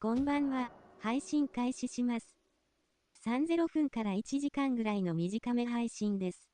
こんばんは。配信開始します。30分から1時間ぐらいの短め配信です。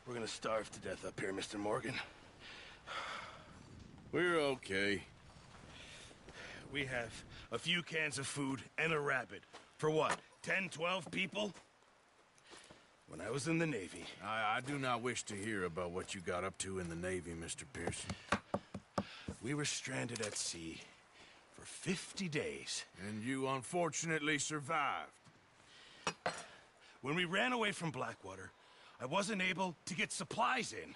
We're gonna starve to death up here, Mr. Morgan. We're okay. We have a few cans of food and a rabbit. For what, 10, 12 people? When I was in the Navy... I do not wish to hear about what you got up to in the Navy, Mr. Pearson. We were stranded at sea for 50 days. And you unfortunately survived. When we ran away from Blackwater, I wasn't able to get supplies in.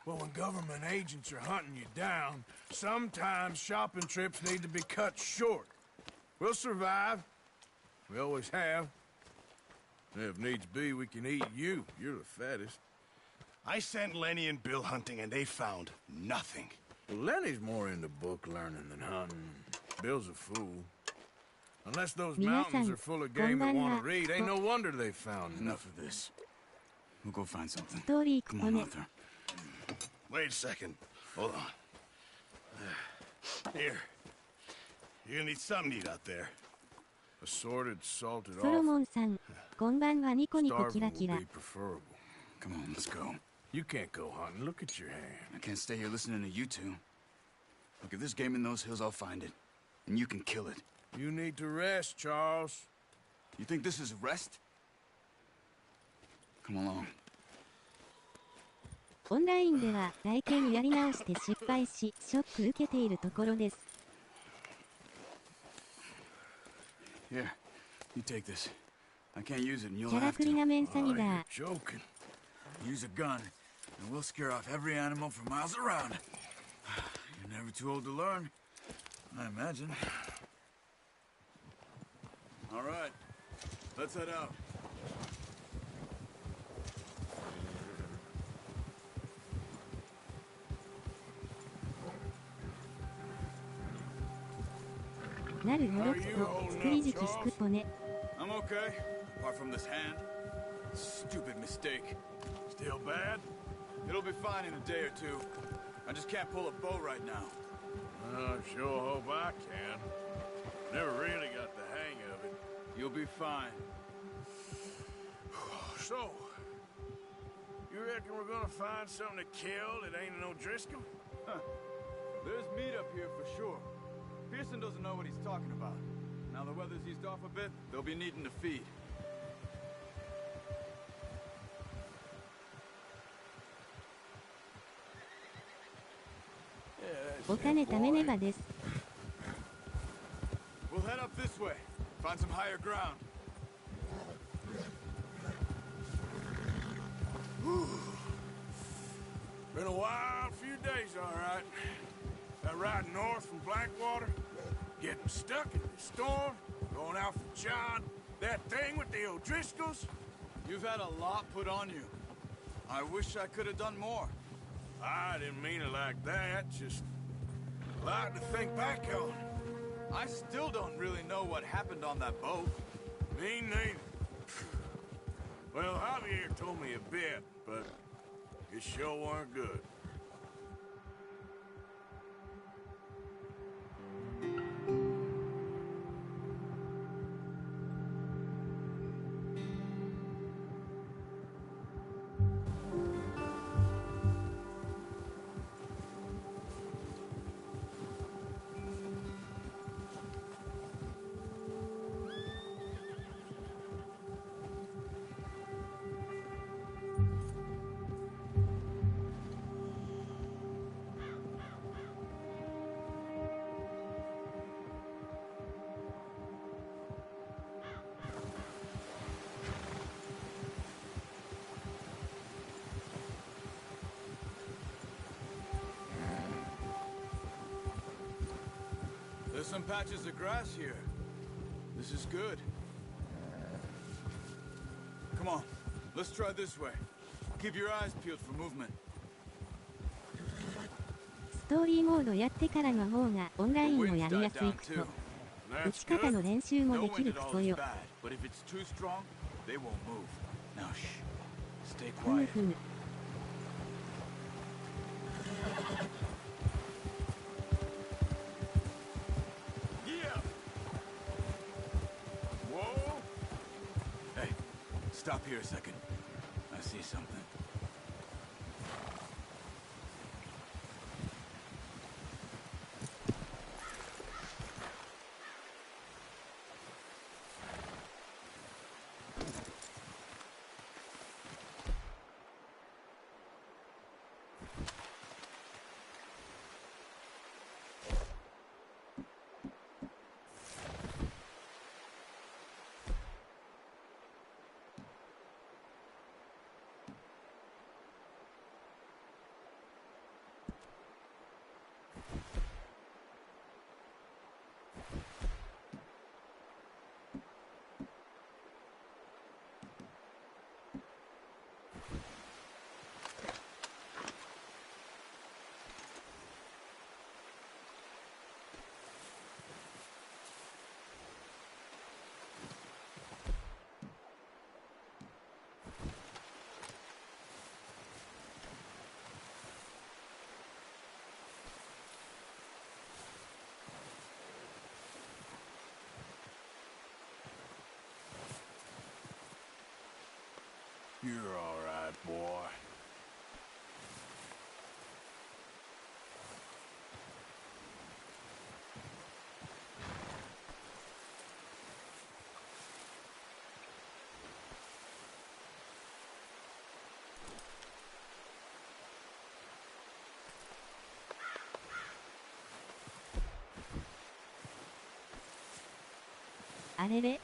Well, when government agents are hunting you down, sometimes shopping trips need to be cut short. We'll survive. We always have. If needs be, we can eat you. You're the fattest. I sent Lenny and Bill hunting, and they found nothing. Well, Lenny's more into book learning than hunting. Bill's a fool. Unless those mountains are full of game that want to read, ain't no wonder they found enough of this. We'll go find something. Come on, Arthur. Wait a second. Hold on. Here. You're gonna need something to eat out there. Assorted, salted off. ソロモンさん、こんばんは。ニコニコキラキラ。 Starving will be preferable. Come on, let's go. You can't go hunting. Look at your hand. I can't stay here listening to you two. Look, if there's game in those hills, I'll find it. And you can kill it. You need to rest, Charles. You think this is rest? Come along. オンラインでは来店やり直して失敗し、ショック受けているところです。Here, you take this. I can't use it and you'll キャラ have クリ to. ナメンサニ Oh, ダ you're ー。 joking. Use a gun, and we'll scare off every animal for miles around. You're never too old to learn, I imagine. All right, let's head out. なるもろくと作り時期すくぽね。 I'm okay, apart from this hand. Stupid mistake. Still bad? It'll be fine in a day or two. I just can't pull a bow right now. I sure hope I can. Never really got the hang of it. You'll be fine. So, you reckon we're gonna find something to kill that ain't no Driscoll? Huh. There's meat up here for sure. Pearson doesn't know what he's talking about. Now the weather's eased off a bit, they'll be needing to feed. お金貯めねばです。 We'll head up this way. Find some higher ground. Been a wild few days, all right. That ride north from Blackwater, getting stuck in the storm, going out for John, that thing with the O'Driscolls. You've had a lot put on you. I wish I could have done more. I didn't mean it like that, just a lot to think back on. I still don't really know what happened on that boat. Me neither. Well, Javier told me a bit, but it sure weren't good. There's some patches of grass here. This is good. Come on, let's try this way. Keep your eyes peeled for movement. ストーリーモードやってからの方がオンラインもやりやすいクソ。打ち方の練習もできるクソよ。ふむふむ。Hey, stop here a second. I see something. You're all right, boy. .あれれ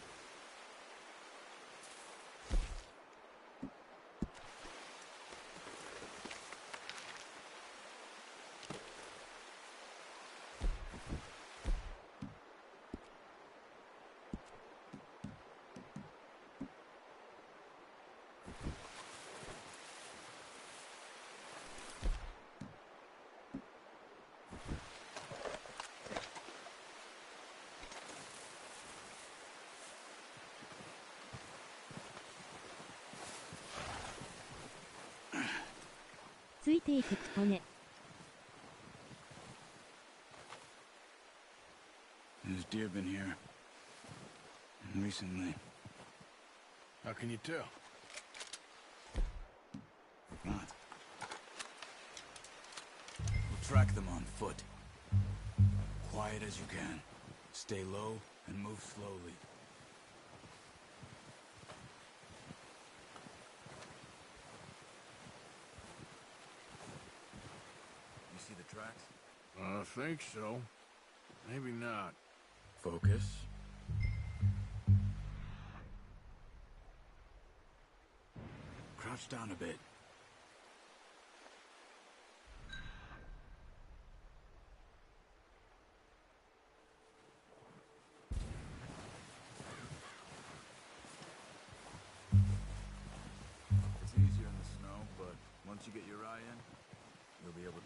ついていくとね。There's deer been here recently. How can you tell? Not. We'll track them on foot. Quiet as you can. Stay low and move slowly. You see the tracks? I think so. Maybe not. Focus. Crouch down a bit. It's easier in the snow, but once you get your eye in, you'll be able to.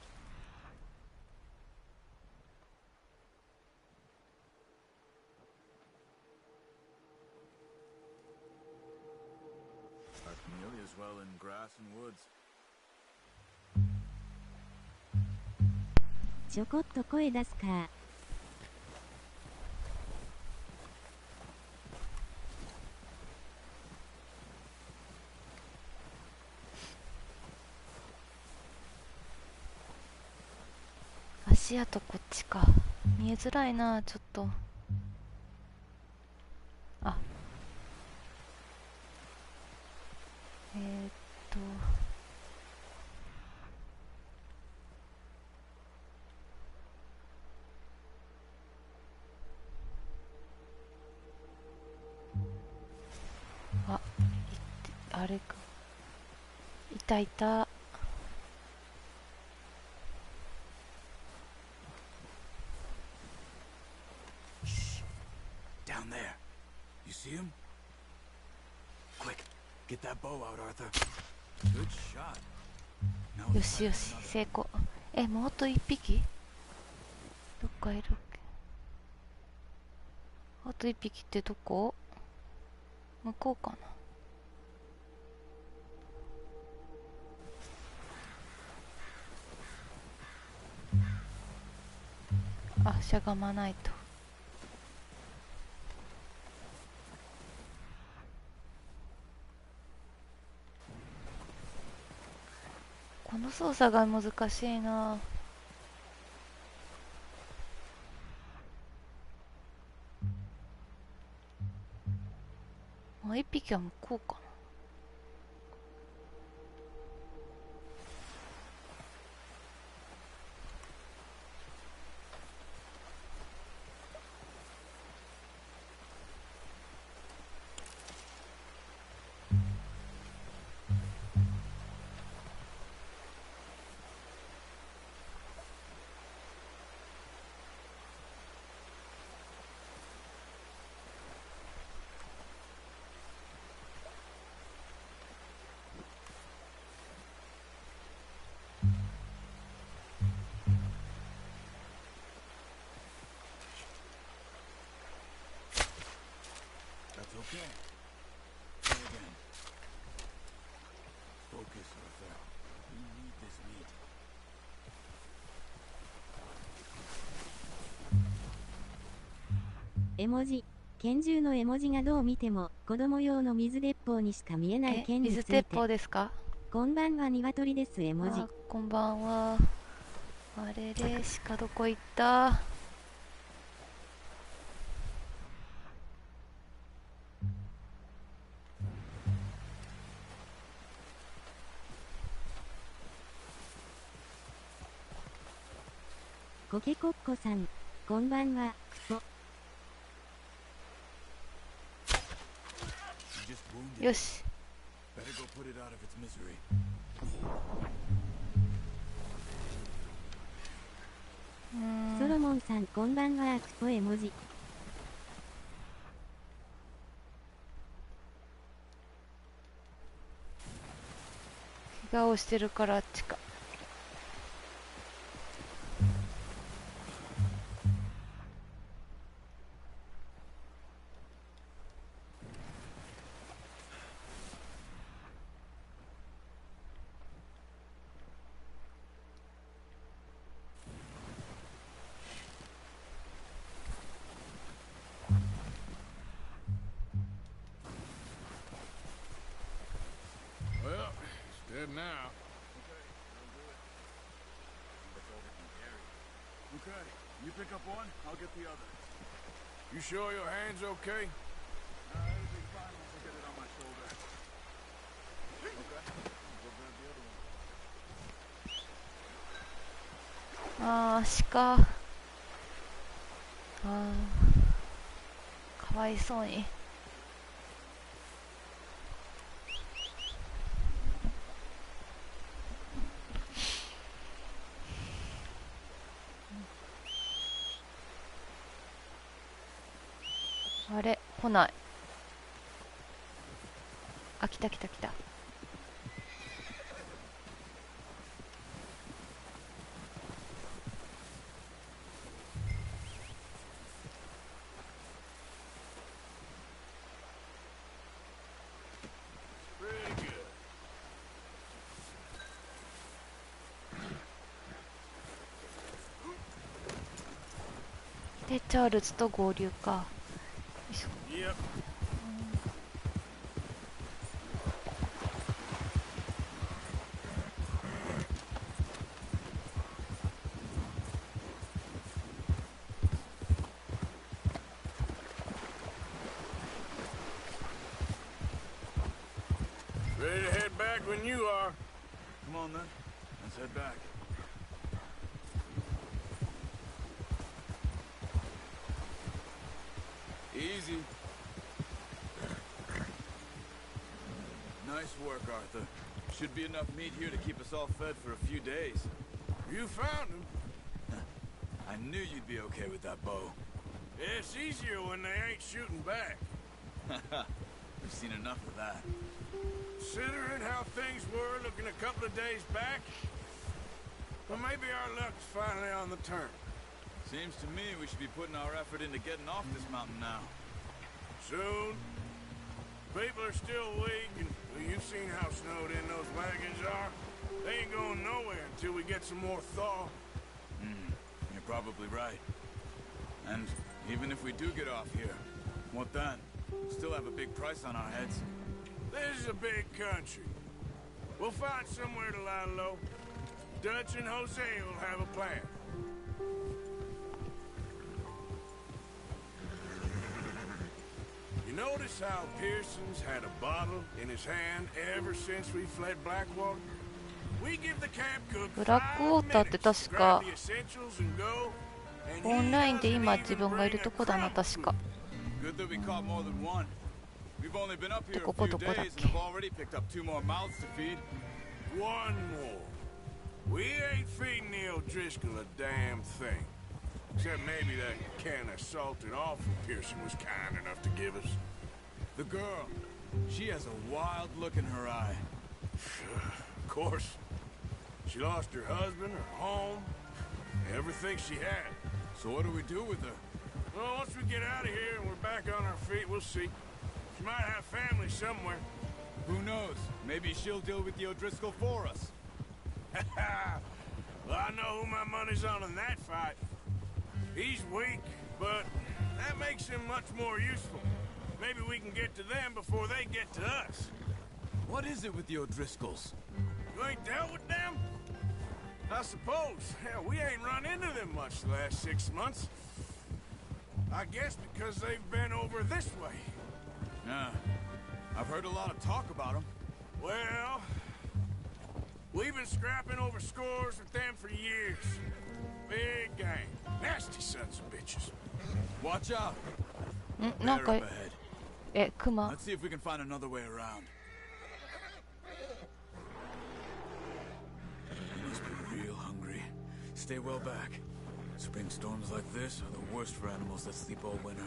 Our chameleon's well in grass and woods. ちょこっと声出すか。足跡こっちか。見えづらいな、ちょっと。あ。あ、あれか。いたいた。see him? Quick, get that bow out, Arthur. Good shot. Now よしよし、成功。もうあと一匹？どっかいるっけ？あと一匹ってどこ？向こうかな。あ、しゃがまないと。この操作が難しいな。もう一匹は向こうかな。Okay. Try again. Focus, Arthur. You need this meat. 絵文字。拳銃の絵文字がどう見ても子供用の水鉄砲にしか見えない剣について。水鉄砲ですか？こんばんは鶏です絵文字。こんばんは。あれれ、鹿どこ行った？コケコッコさん、こんばんは、クポ。よし。ソロモンさん、こんばんは、クポ絵文字。怪我をしてるからあっちか。Now. Okay, you pick up one, I'll get the other. You sure your hand's okay? It'll be fine once I get it on my shoulder. Okay, I'll go grab the other one. あー、鹿。かわいそうに。あれ、来ない。あ、来た来た来た。で、チャールズと合流か。Yep. Ready to head back when you are. Come on then, let's head back. Easy. Nice work, Arthur. Should be enough meat here to keep us all fed for a few days. You found him. I knew you'd be okay with that bow. Yeah, it's easier when they ain't shooting back. We've seen enough of that. Considering how things were looking a couple of days back, well, maybe our luck's finally on the turn. Seems to me we should be putting our effort into getting off this mountain now. Soon. People are still weak, and well, you've seen how snowed in those wagons are. They ain't going nowhere until we get some more thaw. You're probably right. And even if we do get off here, what then? We'll still have a big price on our heads. This is a big country. We'll find somewhere to lie low. Dutch and Jose will have a plan. You notice how Pearson's had a bottle in his hand ever since we fled Blackwater? We give the camp cook ブラックウォーターって確か grab the essentials and go, and オンラインで he 今 doesn't 自 even 分がい bring る a とこだな crumb. 確か。 Good that we caught more than one. We've only been up here a どこ few どこだっ days け and have already picked up 2 more mouths to feed. One more. We ain't feeding the O'Driscoll a damn thing. Except maybe that can of salted offal Pearson was kind enough to give us. The girl, she has a wild look in her eye. Of course. She lost her husband, her home, everything she had. So what do we do with her? Well, once we get out of here and we're back on our feet, we'll see. She might have family somewhere. Who knows? Maybe she'll deal with the O'Driscoll for us. Well, I know who my money's on in that fight. He's weak, but that makes him much more useful. Maybe we can get to them before they get to us. What is it with the O'Driscolls? You ain't dealt with them? I suppose. Hell, we ain't run into them much the last 6 months. I guess because they've been over this way. Yeah, I've heard a lot of talk about them. Well, we've been scrapping over scores with them for years. Big gang. Nasty sons of bitches. Watch out. なん They're か up ahead. クマ Let's see if we can find another way around. You must be real hungry. Stay well back. Spring storms like this are the worst for animals that sleep all winter.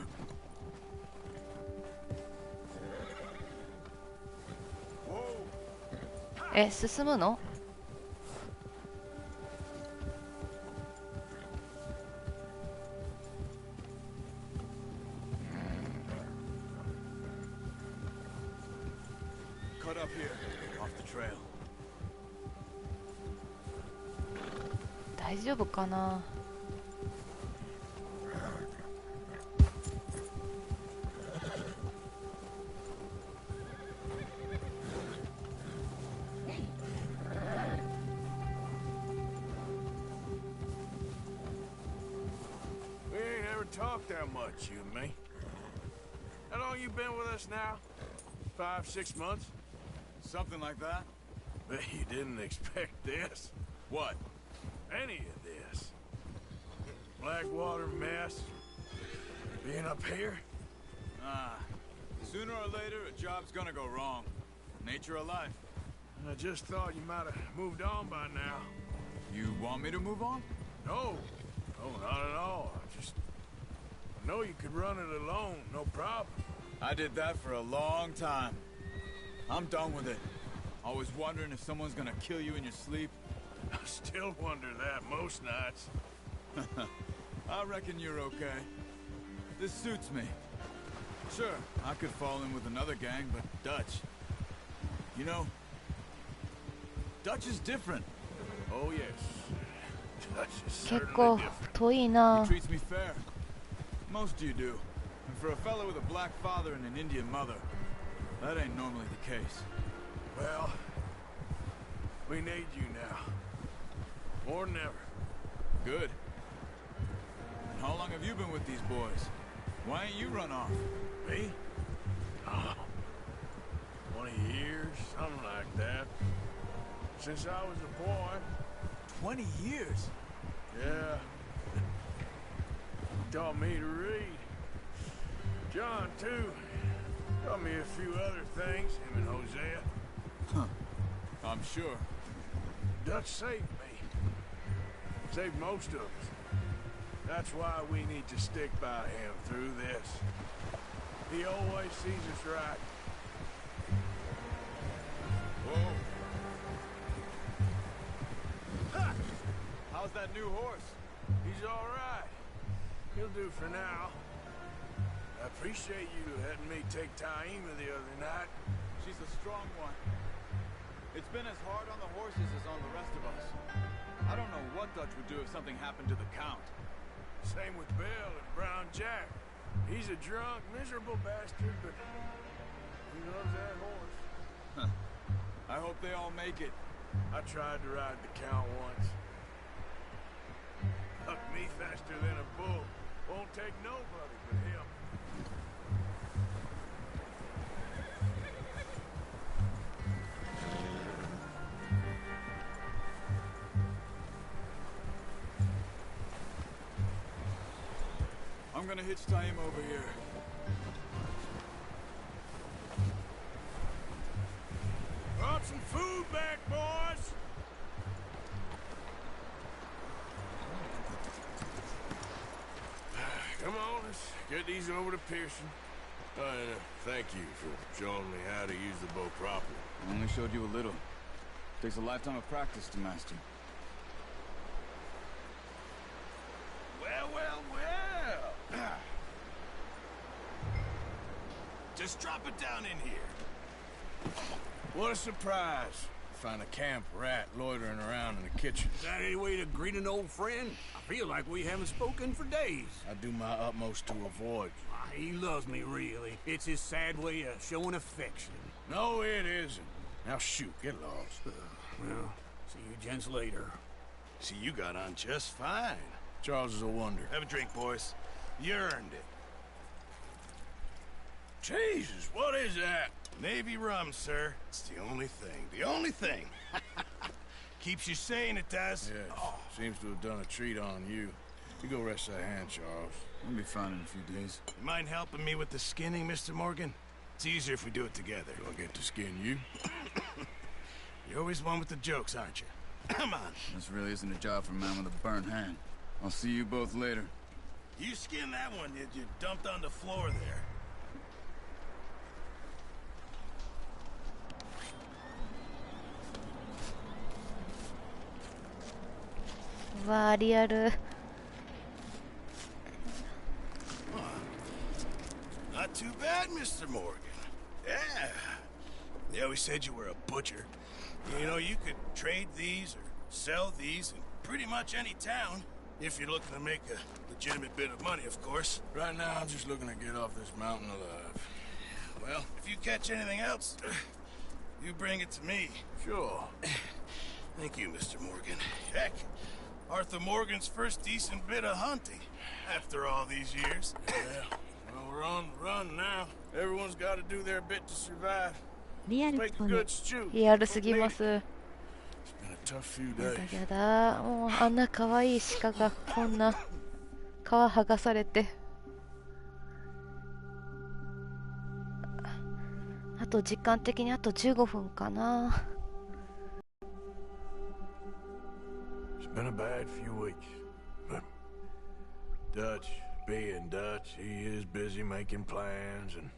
Whoa. 進むの？ Cut up here, off the trail. 大丈夫かな？ We ain't ever talked that much, you and me. How long you been with us now? 5, 6 months? Something like that? Bet you didn't expect this. What? Any of this. Blackwater mess. Being up here? Sooner or later, a job's gonna go wrong. Nature of life. I just thought you might have moved on by now. You want me to move on? No. No, not at all. I know you could run it alone, no problem. I did that for a long time. I'm done with it. Always wondering if someone's gonna kill you in your sleep. I still wonder that most nights. I reckon you're okay. This suits me. Sure, I could fall in with another gang, but Dutch... You know, Dutch is different. Oh, yes. Dutch is 結 certainly 構 different. 遠いな He。treats me fair. Most of you do. And for a fellow with a black father and an Indian mother, that ain't normally the case. Well, we need you now. More than ever. Good. And how long have you been with these boys? Why ain't you run off? Me? Oh, 20 years, something like that. Since I was a boy. 20 years? Yeah. He taught me to read. John, too. Taught me a few other things, him and Hosea. Huh. I'm sure. Dutch saved me. Saved most of us. That's why we need to stick by him through this. He always sees us right. Whoa. Ha! How's that new horse? He's all right. He'll do for now. I appreciate you letting me take Taima the other night. She's a strong one. It's been as hard on the horses as on the rest of us. I don't know what Dutch would do if something happened to the Count. Same with Bill and Brown Jack. He's a drunk, miserable bastard, but he loves that horse. I hope they all make it. I tried to ride the Count once. Bucked me faster than a bull. Won't take nobody but him. I'm gonna hitch Taima over here. Brought some food back, boys! Come on, let's get these over to Pearson. Thank you for showing me how to use the bow properly. I only showed you a little. Takes a lifetime of practice to master. Well. Just drop it down in here. What a surprise. Find a camp rat loitering around in the kitchen. Is that any way to greet an old friend? I feel like we haven't spoken for days. I do my utmost to avoid you. He loves me, really. It's his sad way of showing affection. No, it isn't. Now shoot, get lost. Well, see you gents later. See, you got on just fine. Charles is a wonder. Have a drink, boys. You earned it. Jesus, what is that? Navy rum, sir. It's the only thing. The only thing. Keeps you sane, it does. Yes, seems to have done a treat on you. You go rest that hand, Charles. I'll be fine in a few days. You mind helping me with the skinning, Mr. Morgan? It's easier if we do it together. Do I get to skin you? You're always one with the jokes, aren't you? Come on. This really isn't a job for a man with a burnt hand. I'll see you both later. You skinned that one you dumped on the floor there.わあ、リアル。Not too bad, Mr. Morgan. Yeah. They always said you were a butcher. You know, you could trade these or sell these in pretty much any town, if you're looking to make a legitimate bit of money, of course. Right now, I'm just looking to get off this mountain alive. Well, if you catch anything else, you bring it to me. Sure. Thank you, Mr. Morgan. Heck, Arthur Morgan's first decent bit of hunting, after all these years. Yeah. Well, we're on the run now. Everyone's got to do their bit to survive. リアルっ Make ぽ a い。 good stew. リアルすぎます。 It's been a tough few やだ days. やだ。もうあんな可愛い鹿がこんな皮剥がされて。あと時間的にあと15分かな。It's been a bad few weeks, but Dutch being Dutch, he is busy making plans, and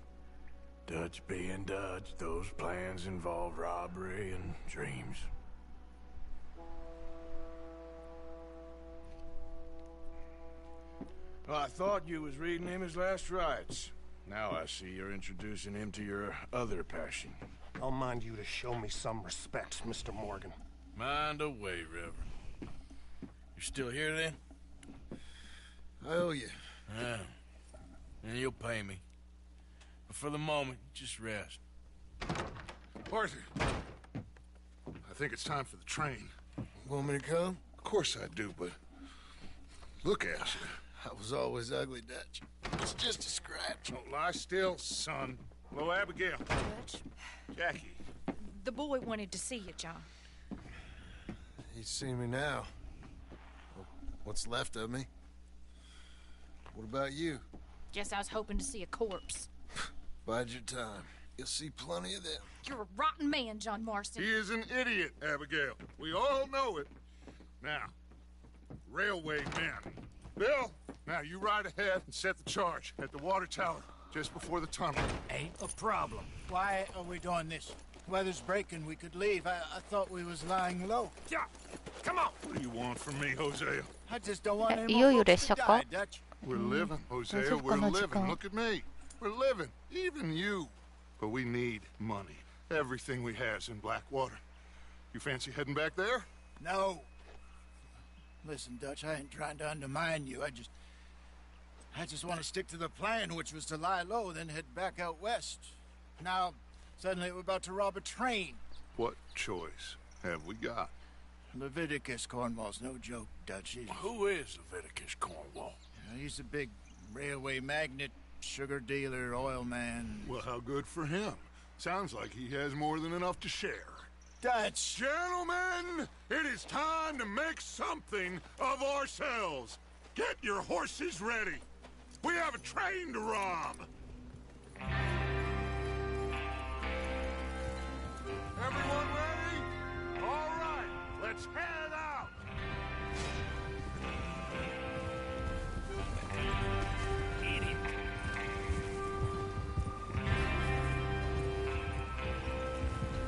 Dutch being Dutch, those plans involve robbery and dreams. Well, I thought you was reading him his last rites. Now I see you're introducing him to your other passion. I'll mind you to show me some respect, Mr. Morgan. Mind away, Reverend. You still here, then? I owe you. Yeah. And you'll pay me. But for the moment, just rest. Arthur, I think it's time for the train. Want me to come? Of course I do, but look at you. I was always ugly, Dutch. It's just a scratch. Don't lie still, son. Hello, Abigail. Dutch, Jackie. the boy wanted to see you, John. He's seen me now. What's left of me? What about you? Guess I was hoping to see a corpse. Bide your time. You'll see plenty of them. You're a rotten man, John Marston. He is an idiot, Abigail. We all know it. Now, railway men. Bill, now you ride ahead and set the charge at the water tower. just before the tunnel. Ain't a problem. Why are we doing this? Weather's breaking. We could leave. I thought we was lying low. Yeah, come on. What do you want from me, Hosea? I just don't want any いよい more よ folks 列 to 車か die, Dutch. We're living, Hosea. 大丈夫か We're な時 living. 間 Look at me. We're living. Even you. But we need money. Everything we has in Blackwater. You fancy heading back there? No. Listen, Dutch, I ain't trying to undermine you. I just want to stick to the plan, which was to lie low, then head back out west. Now, suddenly we're about to rob a train. What choice have we got? Leviticus Cornwall's no joke, Dutch. Who is Leviticus Cornwall? He's a big railway magnate, sugar dealer, oil man. Well, how good for him. Sounds like he has more than enough to share. Dutch! Gentlemen, it is time to make something of ourselves. Get your horses ready. We have a train to rob. Everyone ready? All right, let's head out.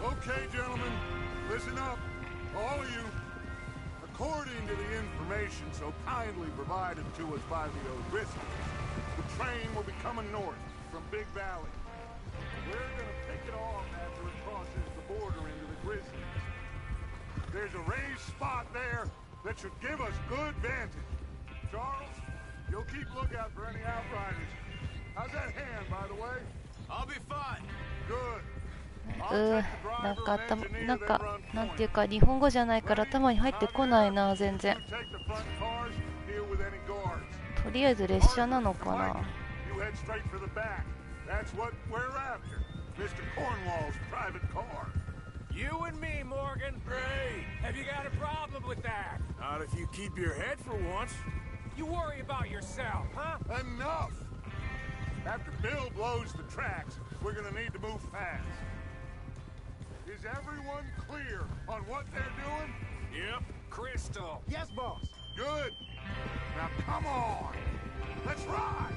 Okay, gentlemen, listen up, all of you. According to the information so kindly provided to us by the O'Driscolls, the train will be coming north from Big Valley. We're gonna pick it off after it crosses the border into the Grizzlies. There's a raised spot there that should give us good vantage. Charles, you'll keep lookout for any outriders. How's that hand, by the way? I'll be fine. Good. なんかなんていうか日本語じゃないから頭に入ってこないな全然。とりあえず列車なのかな。You and me, Morgan. Great. Have you got a problem with that? Not if you keep your head for once. You worry about yourself, huh? Enough! After Bill blows the tracks, we're gonna need to move fast. Is everyone clear on what they're doing? Yep. Crystal. Yes, boss. Good. Now come on. Let's ride.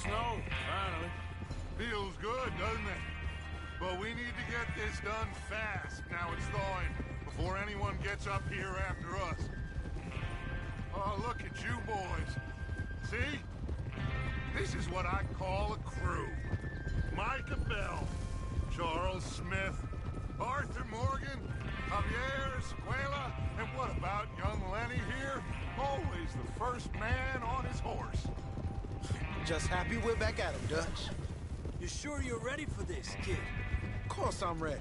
Snow, finally. Feels good, doesn't it? But we need to get this done fast. Now it's thawing, before anyone gets up here after us. Oh, look at you boys. See? This is what I call a crew. Micah Bell, Charles Smith, Arthur Morgan, Javier Escuela, and what about young Lenny here? Always the first man on his horse. Just happy we're back at him, Dutch. You sure you're ready for this, kid? Of course I'm ready.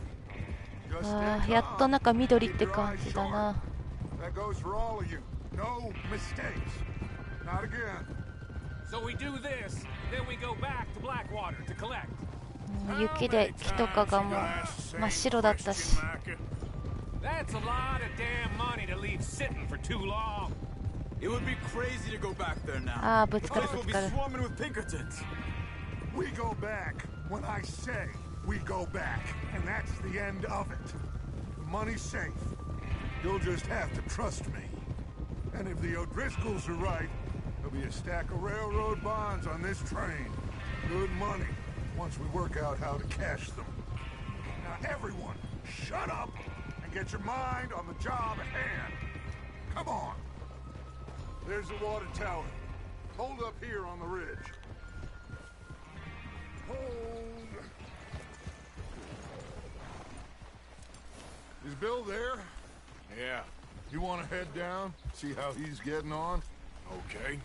あーやっとなんか緑って感じだな。 That goes for all of you. No mistakes. Not again. So we do this, then we go back to Blackwater to collect. 雪で木とかがもう真っ白だったし。 That's a lot of damn money to leave sitting for too long. It would be crazy to go back there now. ああぶつかる We'll ぶ be つかる。 swarming with Pinkertons. We go back when I say we go back, and that's the end of it. The money's safe. You'll just have to trust me. And if the O'Driscolls are right, there'll be a stack of railroad bonds on this train. Good money, once we work out how to cash them. Now everyone, shut up and get your mind on the job at hand. Come on. There's the water tower. Hold up here on the ridge. Hold. Is Bill there? Yeah, You want to head down, see how he's getting on? okay.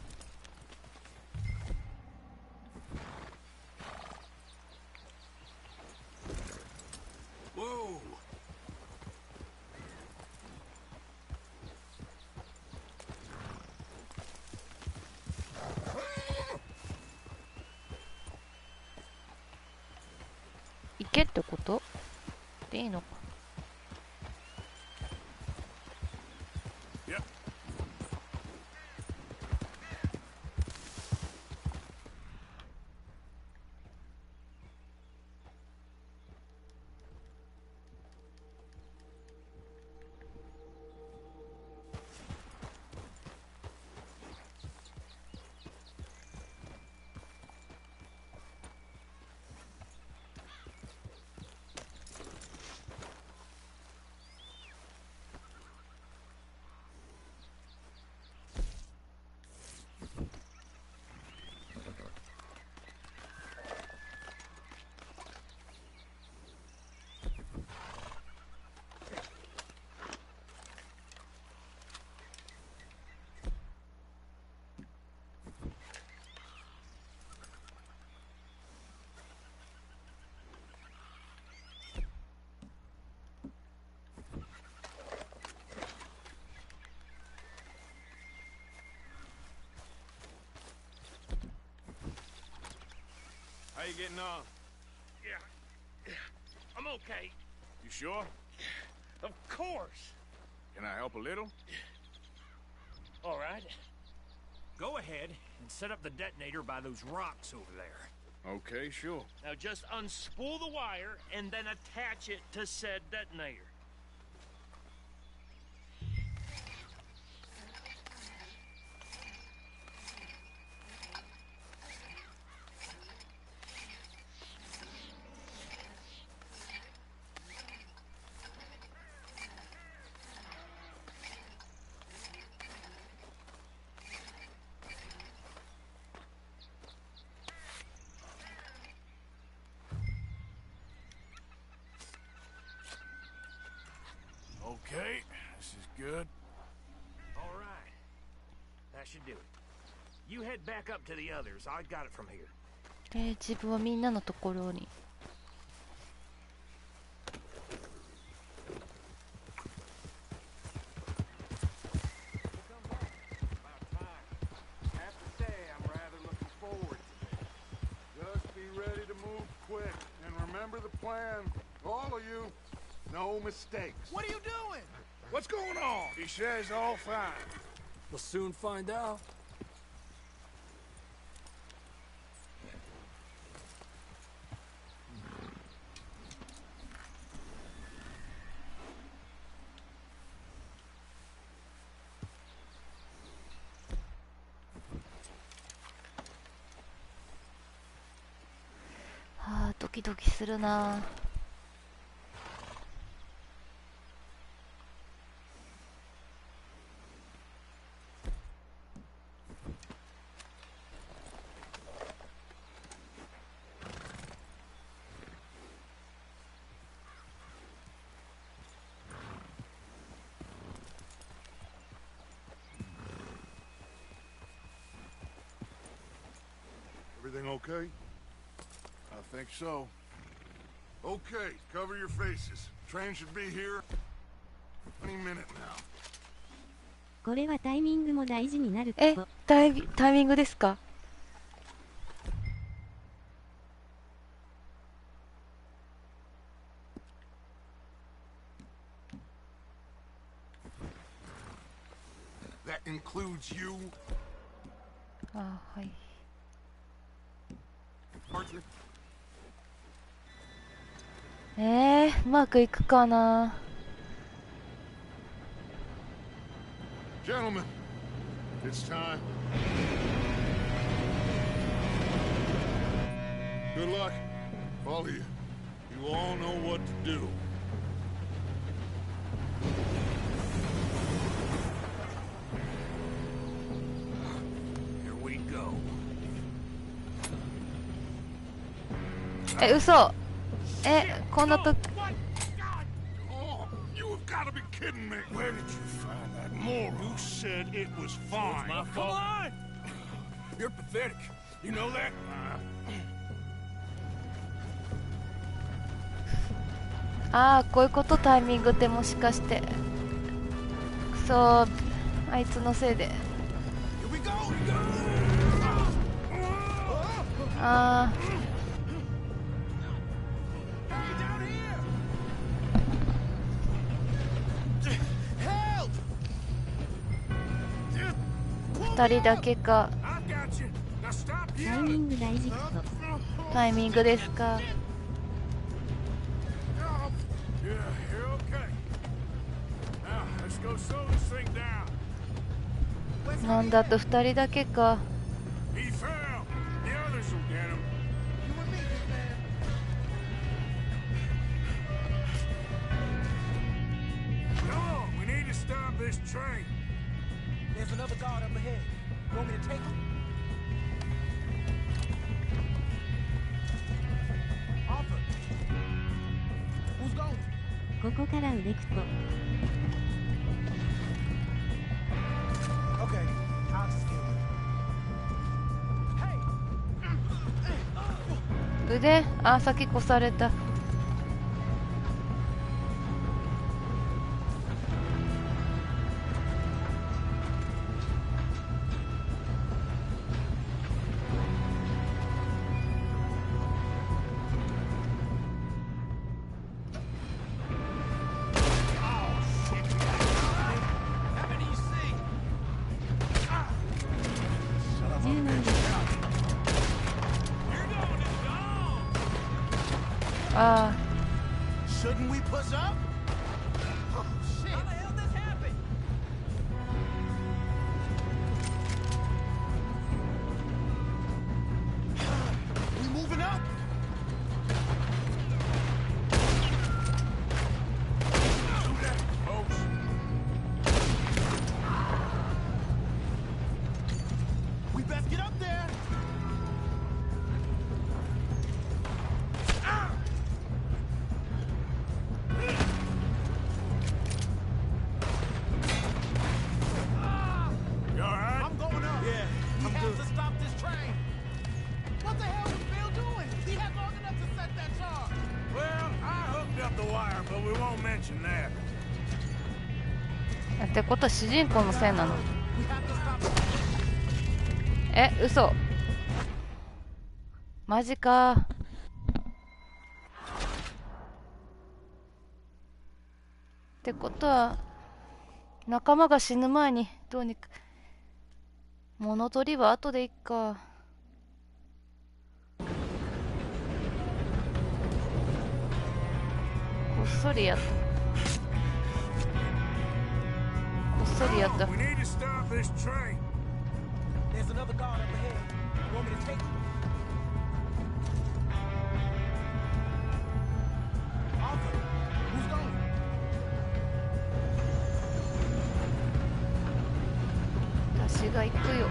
けってことでいいのか。How you getting on? Yeah, I'm okay. You sure? Of course. Can I help a little? All right. Go ahead and set up the detonator by those rocks over there. Okay, sure. Now just unspool the wire and then attach it to said detonator. Okay, this is good. All right. That should do it. You head back up to the others. I got it from here. 自分はみんなのところに。No mistakes. What are you doing? What's going on? He says all fine. We'll soon find out. Ah, ドキドキするな。Everything okay? I think so. Okay, cover your faces. Train should be here any minute now. これはタイミングも大事になるとこ。タイミングですか。That includes you. あ、はい。うまくいくかな。Gentlemen, it's time. Good luck. All of you. You all know what to do. Here we go. 嘘。こんなと。Oh, you have got to be kidding me. Where did you find that moron? You said it was fine. My fault. Come on! You're pathetic. You know that? こういうこと。タイミングってもしかして。くそー、あいつのせいで。2人だけか。タイミング大事クソ。タイミングですか。なんだと2人だけか。ここから腕クト。腕、あ、先越された。ああ。Shouldn't we push up? Oh shit! How the hell this happened? We moving up? Do that, folks. We best get up there. We won't mention that. ってことは主人公のせいなの？え、嘘。マジか。ってことは仲間が死ぬ前にどうにか。物取りは後でいっか。こっそりやった。こっそりやった。私が行くよ。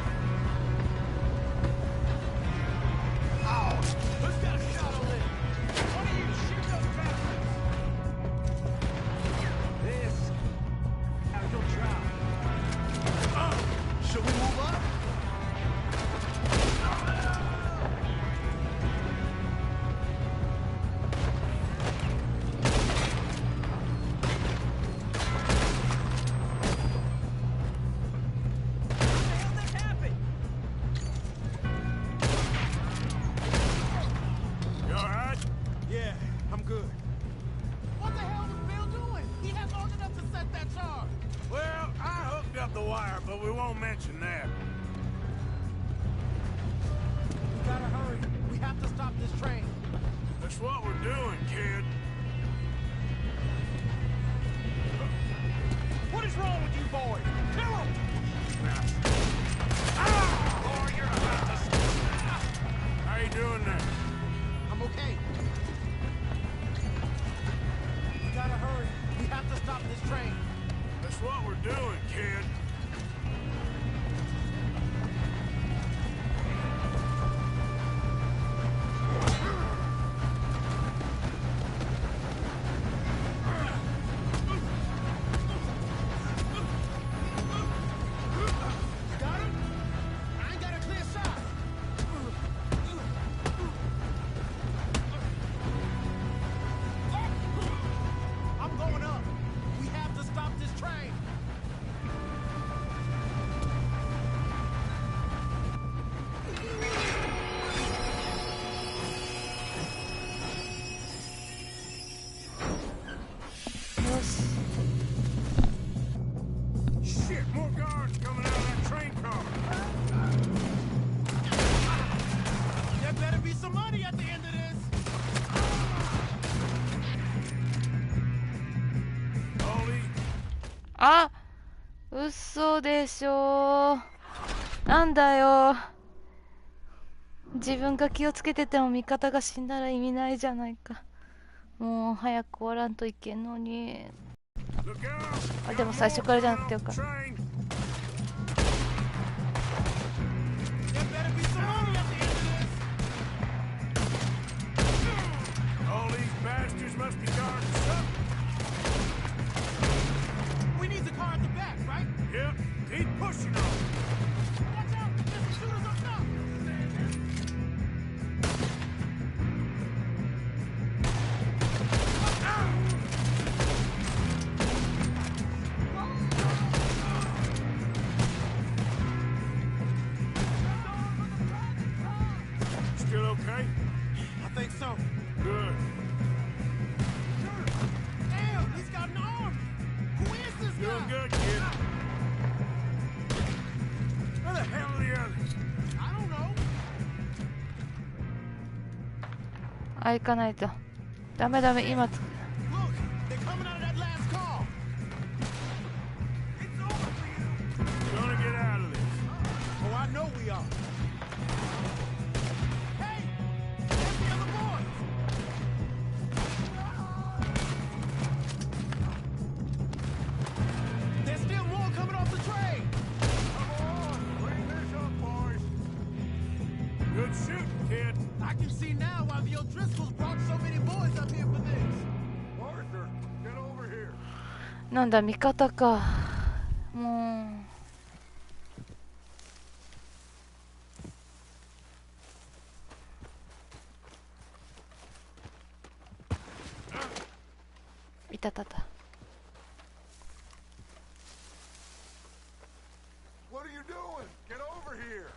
あ、嘘でしょ。なんだよ。自分が気をつけてても味方が死んだら意味ないじゃないか。もう早く終わらんといけんのに。あ、でも最初からじゃなくてよかった。あ、行かないと。ダメダメ、今つく。なんだ、味方か。もう。いたたた。What are you doing? Get over here.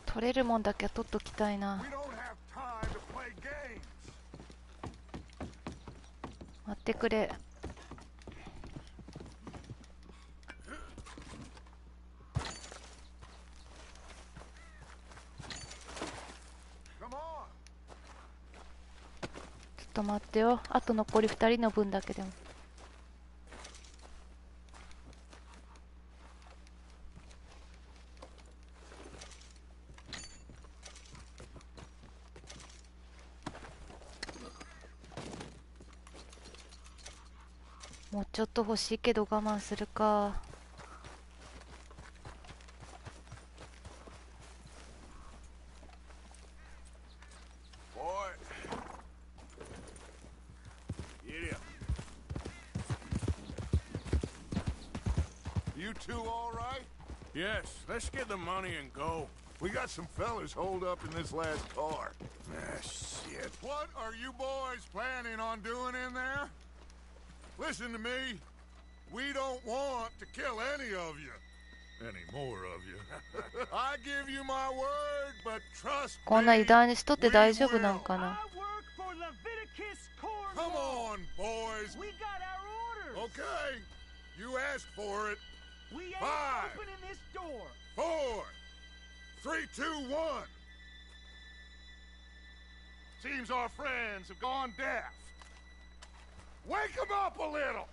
取れるもんだけは取っときたいな。待ってくれ。ちょっと待ってよ。あと残り2人の分だけでも。もうちょっと欲しいけど我慢するか。You two all right? Yes, let's get the money and go. We got some fellas holed up in this last car. Ah, shit. What are you boys planning on doing in there? Listen to me. We don't want to kill any of you. Any more of you. I give you my word, but trust me. こんな油断しとって大丈夫なんかな。Come on, boys. We got our orders. Okay. You asked for it. We ain't opening this door. 4, 3, 2, 1. Seems our friends have gone deaf. Wake them up a little.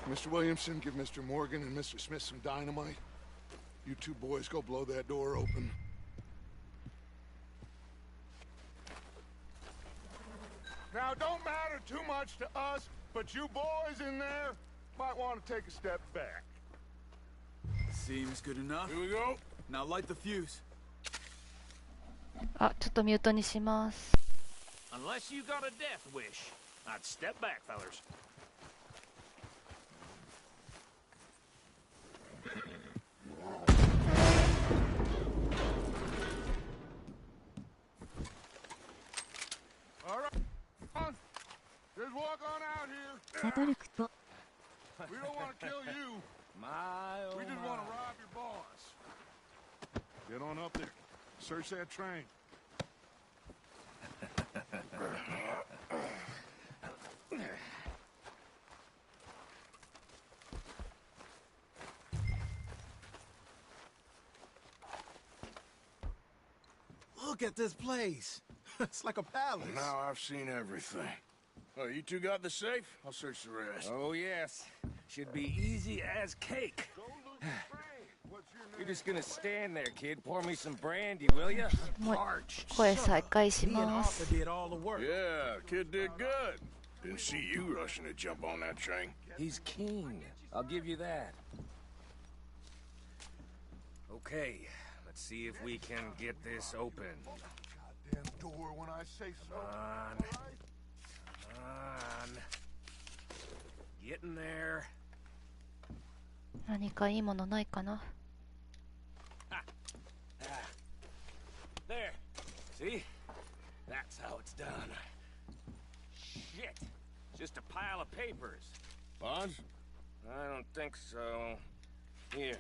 Mr. Williamson, give Mr. Morgan and Mr. Smith some dynamite. You two boys go blow that door open. Now, don't matter too much to us, but you boys in there might want to take a step back. Seems good enough. Here we go. Now light the fuse. あ、ちょっとミュートにします。Unless you got a death wish, I'd step back, fellers. All right, come on. Just walk on out here. サトルクと We don't want to kill you. We just want to rob your boss. Get on up there. Search that train. Look at this place. It's like a palace. Now I've seen everything. Oh, you two got the safe? I'll search the rest. Oh, yes. Should be easy as cake. You're just gonna stand there, kid. Pour me some brandy, will ya? 声再開します。 Yeah, kid did good. Didn't see you rushing to jump on that train. He's keen. I'll give you that. Okay, let's see if we can get this open. Goddamn door when I say so. Come on. Getting there. 何かいいものないかな。 There. See? That's how it's done. Shit. Just a pile of papers. Bonds? I don't think so. Here.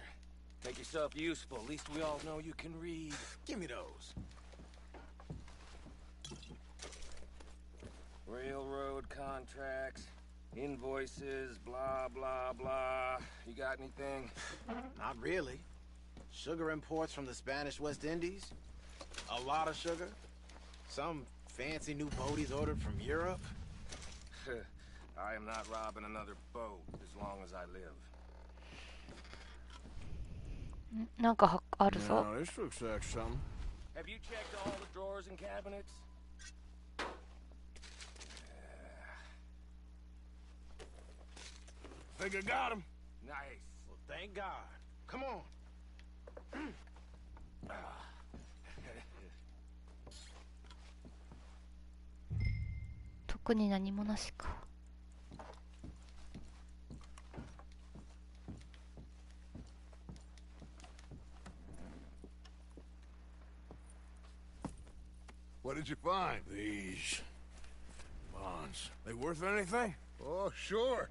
Make yourself useful. At least we all know you can read. Give me those. Railroad contracts, invoices, blah, blah, blah. You got anything? Not really. Sugar imports from the Spanish West Indies. A lot of sugar. Some fancy new boat he's ordered from Europe. I am not robbing another boat as long as I live. なんかあるぞ。 No, this looks like something. Have you checked all the drawers and cabinets? Think I got him. Nice. Well, thank God. Come on. 特に何もなしか。 What did you find? These bonds. They worth anything? Oh, sure.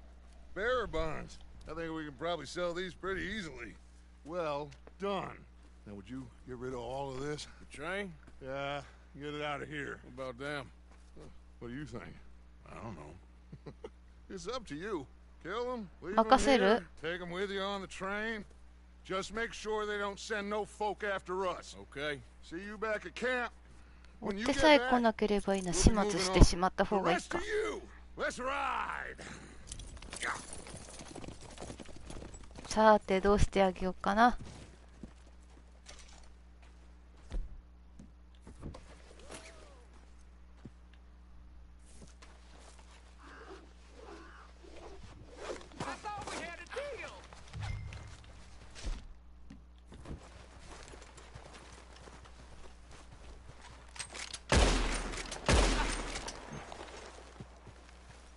Bearer bonds. I think we can probably sell these pretty easily. Well done. Now, would you get rid of all of this? The train? Yeah, get it out of here. What about them? What do you think? I don't know. It's up to you. Kill them, leave 任せ them る here, take them with you on the train. Just make sure they don't send no folk after us. Okay. See you back at camp. 追 When っ you て get さえ back, 来なければいいな。 we'll 始 be 末 moving して on. しまった The 方がいい rest か of。you, let's ride. さてどうしてあげようかな。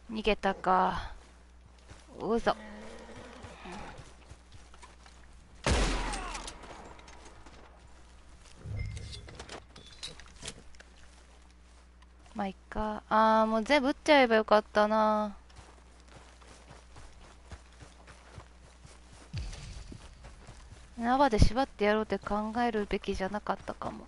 逃げたか。うぞ。まあいっか。ああ、もう全部撃っちゃえばよかったな。縄で縛ってやろうって考えるべきじゃなかったかも。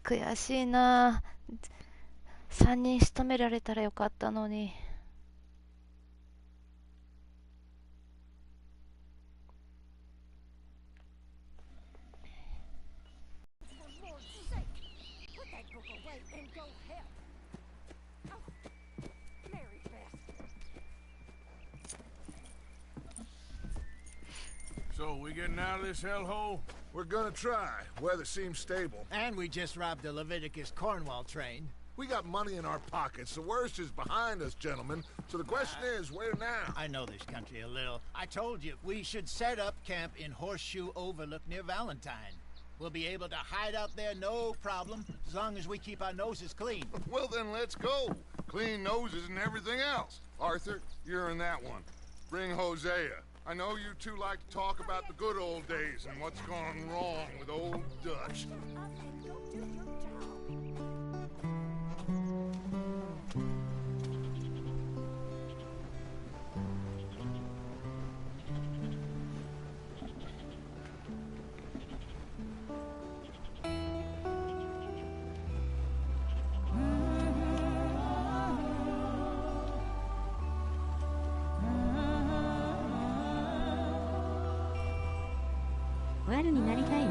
悔しいな。3人仕留められたらよかったのに。So we getting out of this hellhole? We're gonna try. Weather seems stable. And we just robbed the Leviticus Cornwall train. We got money in our pockets. The worst is behind us, gentlemen. So the question is, where now? I know this country a little. I told you, we should set up camp in Horseshoe Overlook near Valentine. We'll be able to hide out there, no problem, as long as we keep our noses clean. Well, then let's go. Clean noses and everything else. Arthur, you're in that one. Bring Hosea. I know you two like to talk about the good old days and what's gone wrong with old Dutch.悪になりたいな。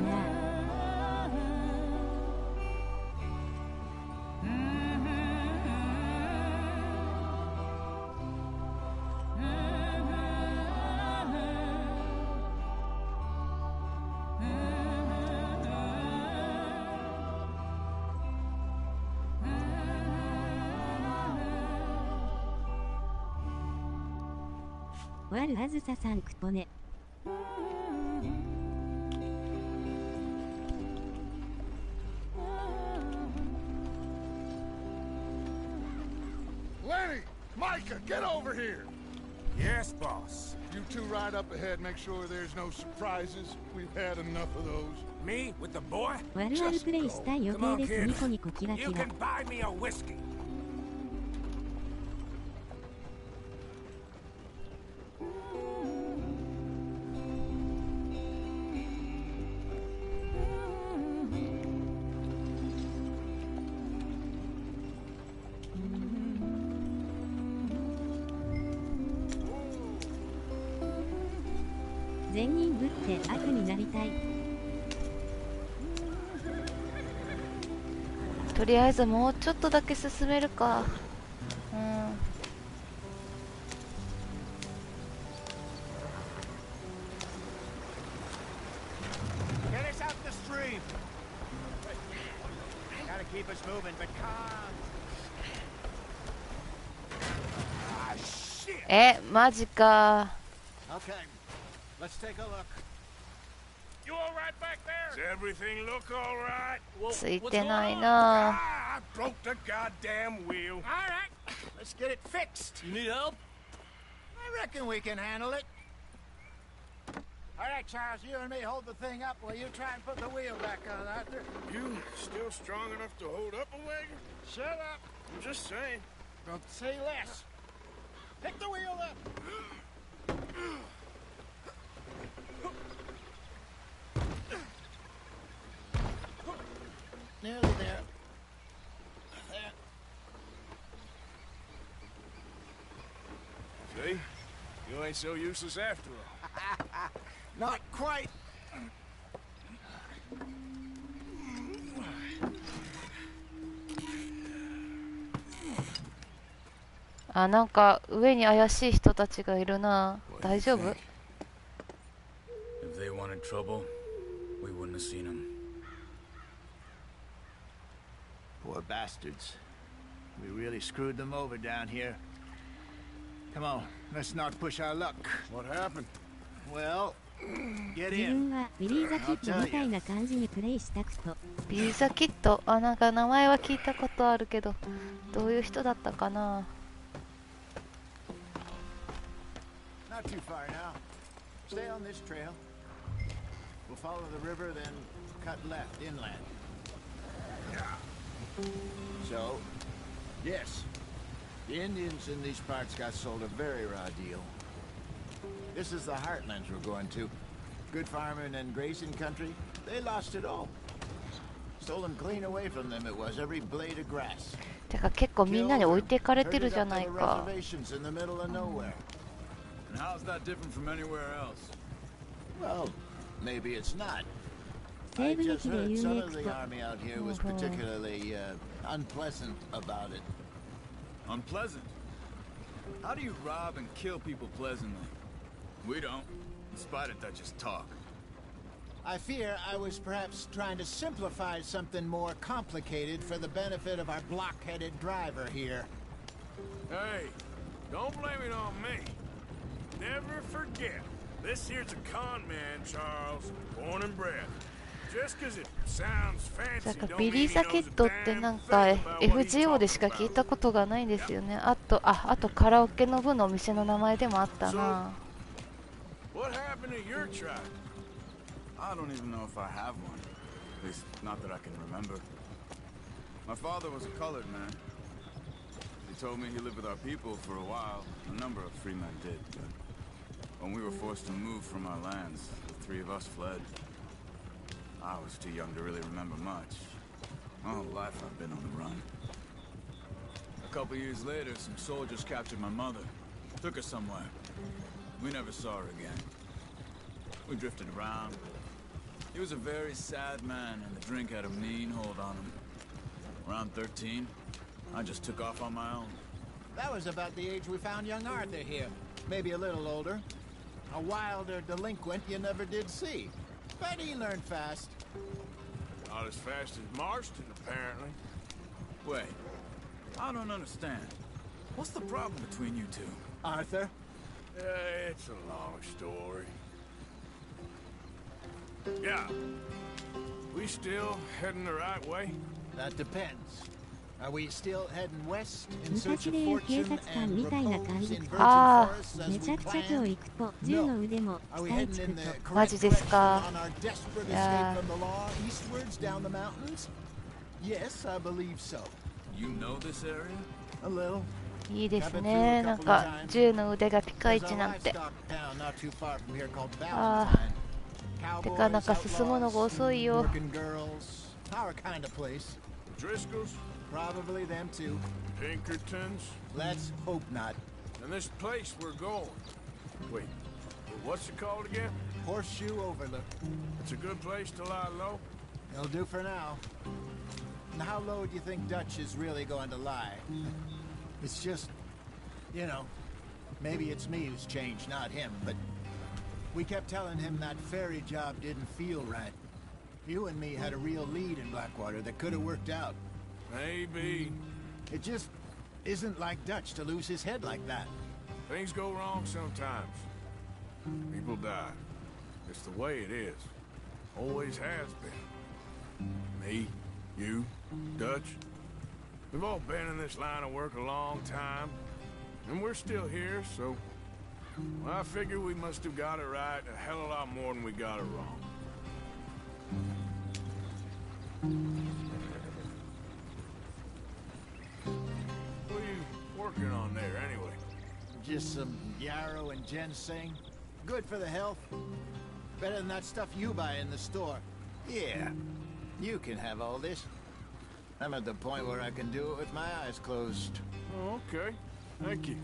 悪あずささんくとね。Micah, get over here! Yes, boss. You two ride up ahead, make sure there's no surprises. We've had enough of those. Me? With the boy? 悪々プレイしたい予定です。ニコニコキラキ You ラ。 can buy me a whiskey. 善人ぶって悪になりたい。とりあえずもうちょっとだけ進めるか。Get us out the stream. Gotta keep us moving, but calm. マジか。 Okay, let's take a look. You all right back there? Does everything look all right? ついてないな。I broke the goddamn wheel. All right, let's get it fixed. You need help? I reckon we can handle it. All right, Charles, you and me hold the thing up while you try and put the wheel back on, Arthur. You still strong enough to hold up a wagon? Shut up. I'm just saying. Don't say less. Pick the wheel up. Nearly there. There. See? You ain't so useless after all. Not quite. なんか上に怪しい人たちがいるな。大丈夫？ If they wanted trouble, we wouldn't have seen them. Poor bastards. We really screwed them over down here. Come on, let's not push our luck. What happened? Well, get 自 in. 分はビリー・ザ・キッドみたいな感じにプレイしたくと。ビリー・ザ・キッド、なんか名前は聞いたことあるけど、どういう人だったかな。 Not too far now. Stay on this trail. We'll follow the river, then cut left inland. So, yes, the Indians in these parts got sold a very raw deal. This is the heartlands we're going to. Good farming and grazing country, they lost it all. Stolen clean away from them it was, every blade of grass. てか結構みんなに置いていかれてるじゃないか。 Reservations in the middle of nowhere. And how's that different from anywhere else? Well, maybe it's not. 西 I 部 just 劇で heard 有 some 名 of ク the と。 army out here was particularly unpleasant about it. Unpleasant? How do you rob and kill people pleasantly? We don't. spite of Dutch's talk. I fear I was perhaps trying to simplify something more complicated for the benefit of our block-headed driver here. Hey, don't blame it on me. Never forget, this here's a con man, Charles, born and bred. Just 'cause it sounds なん fancy か don't ビリ mean ー he サケッ knows a トって damn なんか thing about what he's FGO でし talking か聞い about. たことがないんですよね。あとカラオケの部のお店の名前でもあったな。 What happened to your tribe? I don't even know if I have one. At least, not that I can remember. My father was a colored man. He told me he lived with our people for a while. A number of free men did, but when we were forced to move from our lands, the three of us fled. I was too young to really remember much. My whole life I've been on the run. A couple years later, some soldiers captured my mother. Took her somewhere. We never saw her again. We drifted around. He was a very sad man, and the drink had a mean hold on him. Around 13, I just took off on my own. That was about the age we found young Arthur here. Maybe a little older. A wilder delinquent you never did see. But he learned fast. Not as fast as Marston, apparently. Wait, I don't understand. What's the problem between you two? Arthur? It's a long story. Yeah. We still heading the right way? That depends. Are we still heading west in 昔 search で of いう警 fortune 察官 and みたいな感 repose じ in か。 virgin あ forests め as ちゃ we くちゃ今 planned? 日行くと銃の腕も Are we 下へ heading つ in く the と。 マ correct ジです direction か。 on our desperate Yeah. escape from the law eastwards down the mountains? Yes, I believe so. You know this area? A little. いいですね。なんか銃の腕がピカイ There's チ a なんて。 livestock town not too far from here called あ Valentine. ーてかなん Cowboys, か進むのが遅いよ。 working girls, our kind of place. Driscoll's? Probably them too. Pinkertons? Let's hope not. And this place we're going. Wait, what's it called again? Horseshoe Overlook. It's a good place to lie low? It'll do for now. And how low do you think Dutch is really going to lie? It's just, you know, maybe it's me who's changed, not him, but we kept telling him that ferry job didn't feel right. You and me had a real lead in Blackwater that could have worked out. Maybe. It just isn't like Dutch to lose his head like that. Things go wrong sometimes. People die. It's the way it is. Always has been. Me, you, Dutch. We've all been in this line of work a long time. And we're still here, so... Well, I figure we must have got it right a hell of a lot more than we got it wrong. What are you working on there, anyway? Just some yarrow and ginseng. Good for the health. Better than that stuff you buy in the store. Yeah, you can have all this. I'm at the point where I can do it with my eyes closed. Oh, okay. Thank you.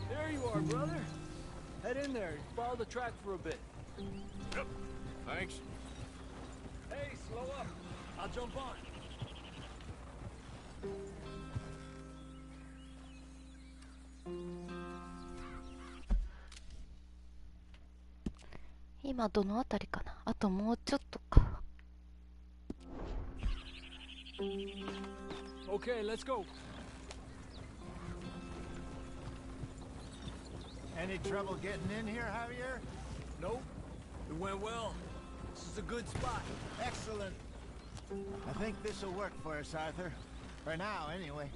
There you are, brother. Head in there and follow the track for a bit. Yep. Thanks. Hey, slow up. I'll jump on. 今どのあたりかな。あともうちょっとか。 Okay, let's go. Any trouble getting in here, Javier? Nope. It went well. This is a good spot. Excellent. I think this will work for us, Arthur. For now, anyway.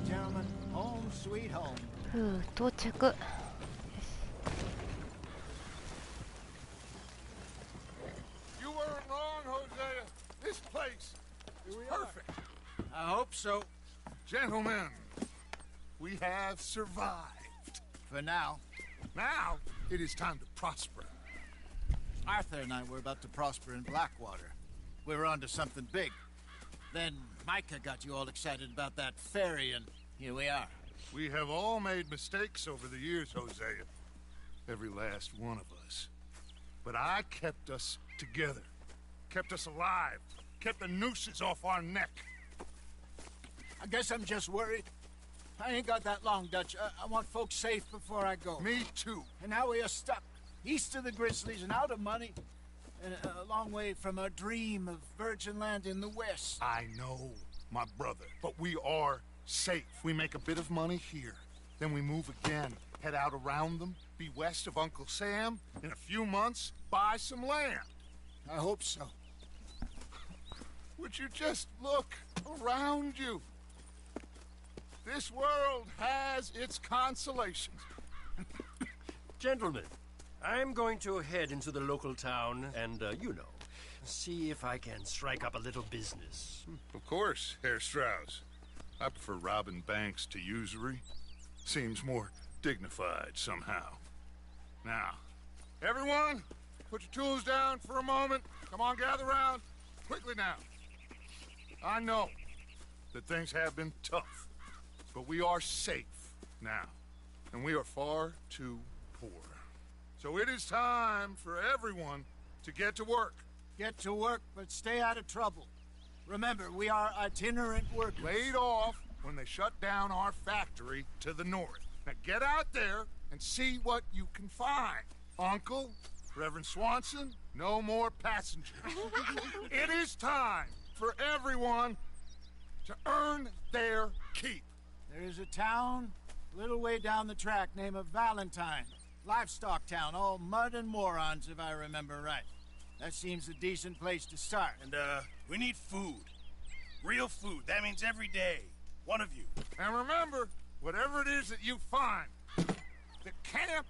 gentlemen. Home sweet home. ふう、到着。You weren't wrong, Hosea. This place is perfect. I hope so. Gentlemen, we have survived. For now. Now, it is time to prosper. Arthur and I were about to prosper in Blackwater. We were onto something big. Then Micah got you all excited about that ferry, and here we are. We have all made mistakes over the years, Hosea. Every last one of us. But I kept us together. Kept us alive. Kept the nooses off our neck. I guess I'm just worried. I ain't got that long, Dutch. I want folks safe before I go. Me too. And now we are stuck. East of the Grizzlies and out of money. And a long way from our dream of virgin land in the west. I know, my brother. But we are safe. We make a bit of money here. Then we move again. Head out around them. Be west of Uncle Sam. In a few months, buy some land. I hope so. Would you just look around you? This world has its consolations. Gentlemen, I'm going to head into the local town and, see if I can strike up a little business. Of course, Herr Strauss. I prefer robbing banks to usury. Seems more dignified somehow. Now, everyone, put your tools down for a moment. Come on, gather round. Quickly now. I know that things have been tough, but we are safe now, and we are far too poor. So it is time for everyone to get to work. Get to work, but stay out of trouble. Remember, we are itinerant workers. Laid off when they shut down our factory to the north. Now get out there and see what you can find. Uncle, Reverend Swanson, no more passengers. It is time for everyone to earn their keep. There is a town a little way down the track named Valentine. Livestock town, all mud and morons, if I remember right. That seems a decent place to start. And, we need food. Real food. That means every day. One of you. And remember, whatever it is that you find, the camp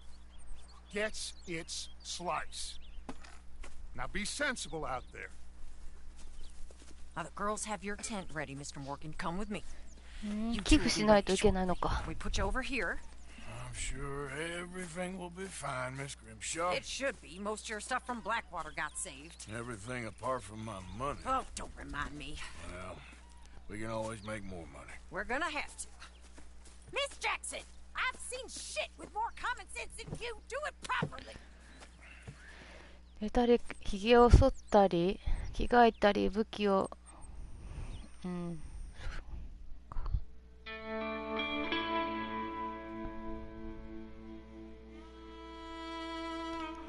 gets its slice. Now be sensible out there. Now the girls have your tent ready, Mr. Morgan. Come with me. 寄付しないといけないのか。 We put you over here. I'm sure everything will be fine, Miss Grimshaw. It should be. Most of your stuff from Blackwater got saved. Everything apart from my money. Oh, don't remind me. Well, we can always make more money. We're gonna have to. Miss Jackson, I've seen shit with more common sense than you. Do it properly. 寝たり、ひげを剃ったり、着替えたり、武器を、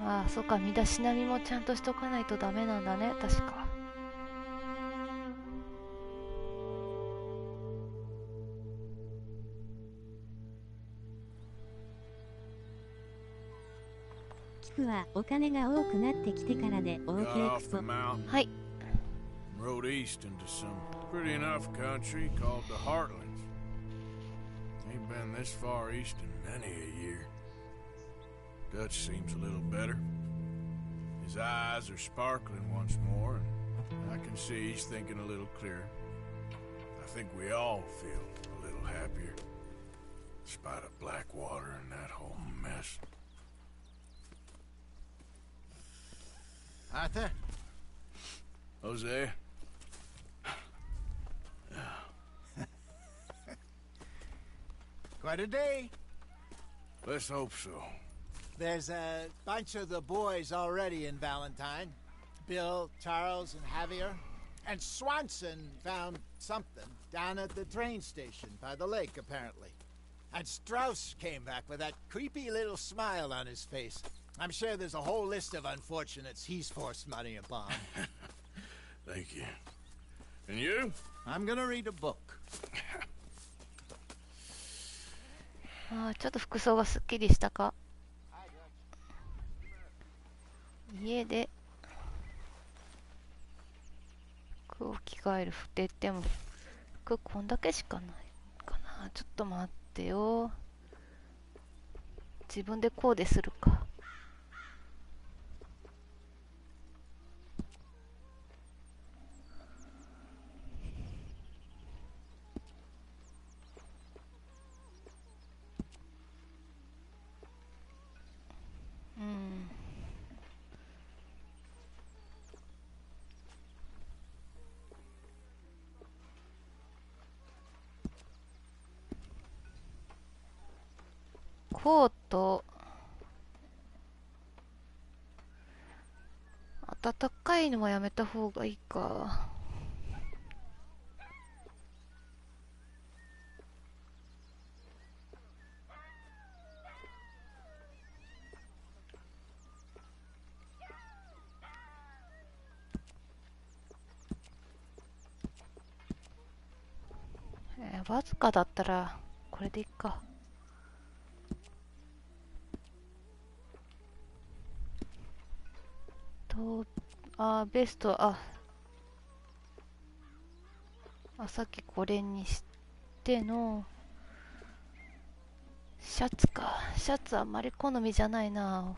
ああ、そっか、身だしなみもちゃんとしとかないとダメなんだね、確か。聞くはお金が多くなってきてからで OK クソ。はい。Rode east into some pretty enough country called the Heartlands. Ain't been this far east in many a year. Dutch seems a little better. His eyes are sparkling once more, and I can see he's thinking a little clearer. I think we all feel a little happier, in spite of Blackwater and that whole mess. Arthur? Jose? Quite a day. Let's hope so. There's a bunch of the boys already in Valentine. Bill, Charles, and Javier. And Swanson found something down at the train station by the lake, apparently. And Strauss came back with that creepy little smile on his face. I'm sure there's a whole list of unfortunates he's forced money upon. Thank you. And you? I'm gonna read a book. ああ、ちょっと服装がすっきりしたか。家で服を着替えるって言っても服こんだけしかないかな。ちょっと待ってよ。自分でコーデするか。コート、暖かいのはやめた方がいいか。わずかだったらこれでいいか。ベスト、さっきこれにしてのシャツか。シャツあんまり好みじゃないな。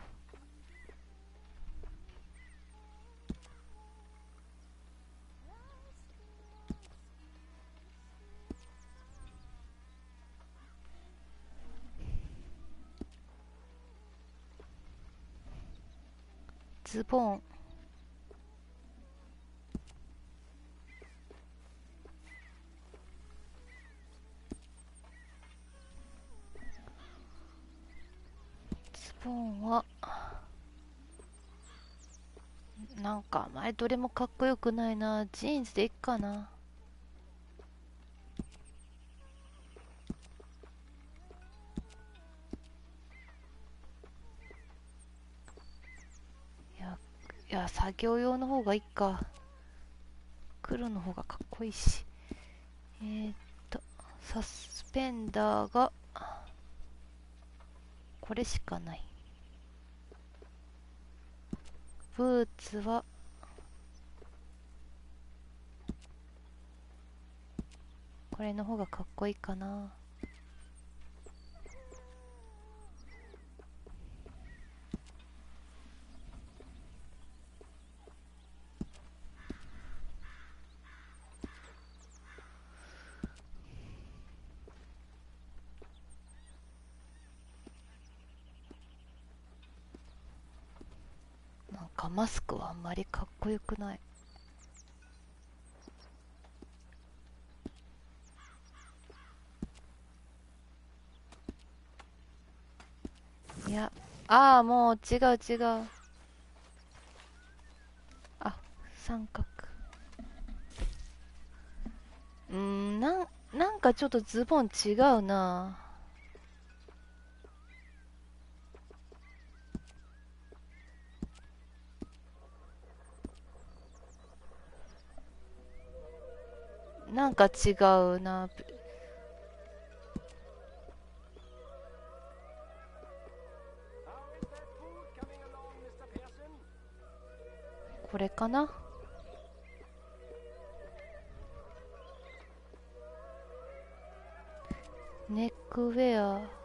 ズボン、ズボンはなんか前どれもかっこよくないな。ジーンズでいっかな。いや作業用の方がいいか。黒の方がかっこいいし。サスペンダーがこれしかない。ブーツはこれの方がかっこいいかな。なんかマスクはあんまりかっこよくない。いや、もう違う違う。三角。なんかちょっとズボン違うな。なんか違うな。これかな。ネックウェア。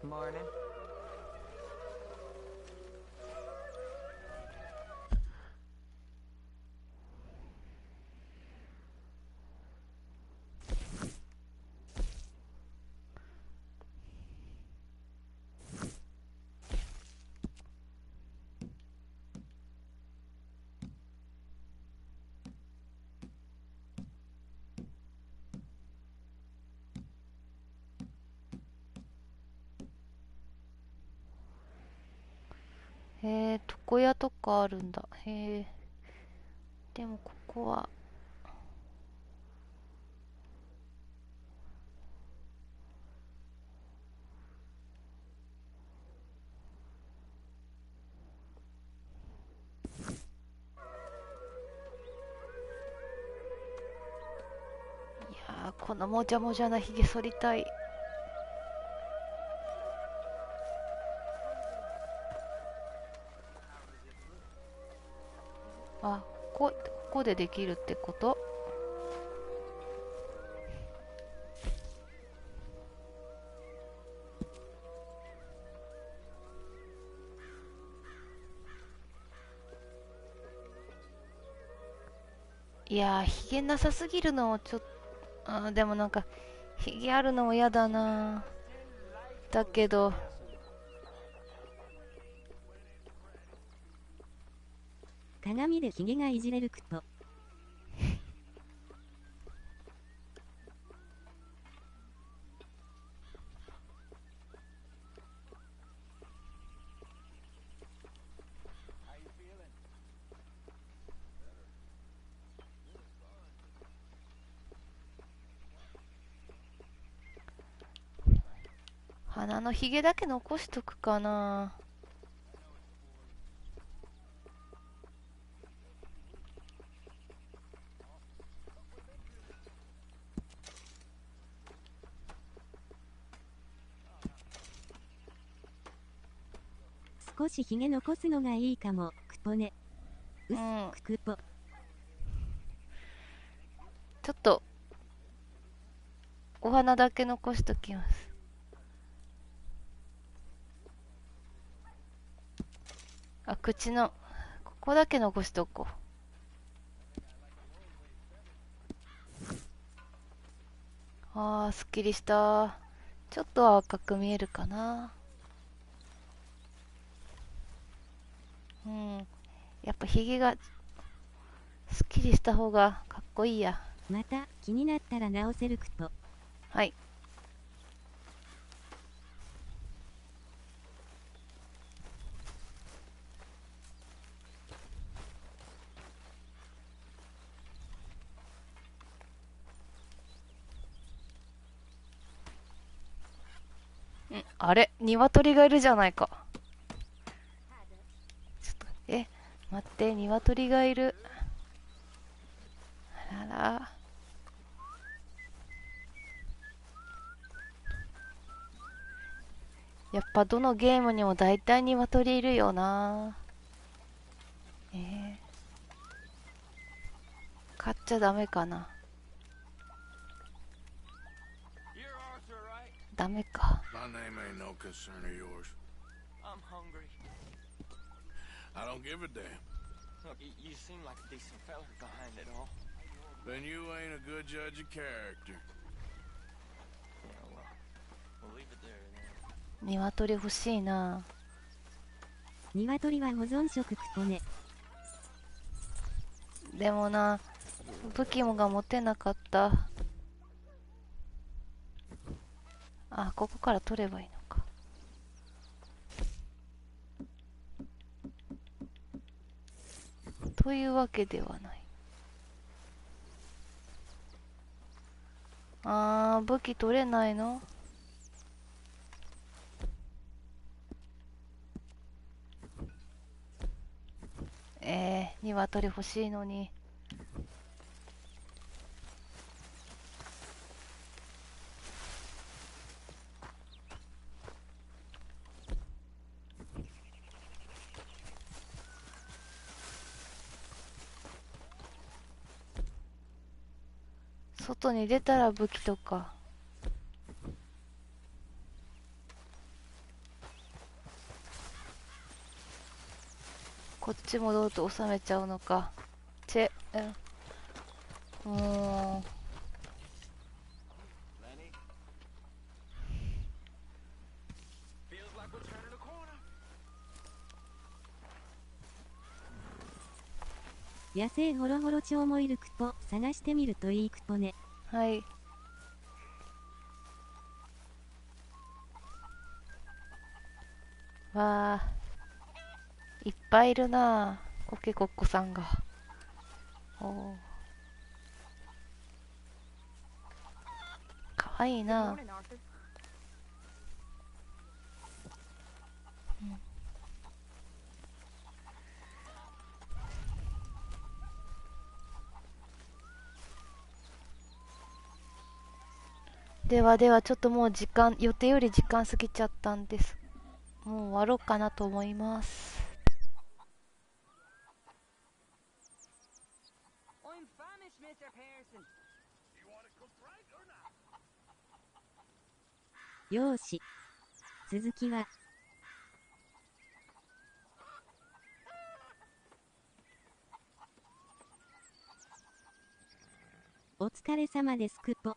Morning. 床屋とかあるんだ。でもここは。いやー、このもじゃもじゃなひげ剃りたい。あ、ここでできるってこと？いやー、ひげなさすぎるのちょっと、でもなんかひげあるのも嫌だな。だけど鏡でひげがいじれるクト。鼻のひげだけ残しとくかな。少しひげ残すのがいいかも、クトね。クト。ちょっとお花だけ残しときます。あ、口のここだけ残しとこう。あー、すっきりした。ちょっとは赤く見えるかな。うん、やっぱひげがすっきりした方がかっこいいや。また気になったら直せるクト。はい。あれ、鶏がいるじゃないか。ちょっと待って、鶏がいる。あらら。やっぱどのゲームにも大体鶏いるよな。買っちゃダメかな。ダメか。My name ain't no concern of yours. I'm hungry. I don't give a damn. Look, you seem like a decent fella behind it all. Then you ain't a good judge of character. Yeah, well, we'll leave it there then. 鶏欲しいな。鶏は保存食クトね。でもな、武器もが持てなかった。あ、ここから取ればいいのか。というわけではない。武器取れないの？鶏欲しいのに。外に出たら武器とか。こっち戻ると収めちゃうのか。もう。野生ホロホロ鳥もいるクポ探してみるといいクポね。はい。わあ、いっぱいいるなあ、コケコッコさんが。おお、かわいいなあ。ではでは、ちょっともう予定より時間過ぎちゃったんです。もう終わろうかなと思います。よーし。続きは。お疲れ様ですクポ。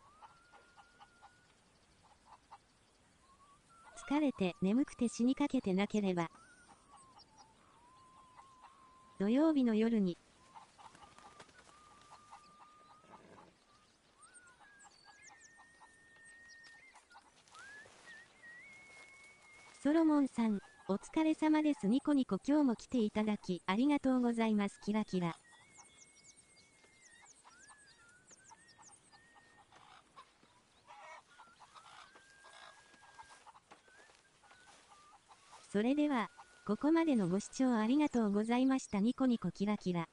疲れて眠くて死にかけてなければ土曜日の夜にソロモンさん、お疲れ様です。ニコニコ今日も来ていただきありがとうございます。キラキラ。それでは、ここまでのご視聴ありがとうございました。ニコニコキラキラ。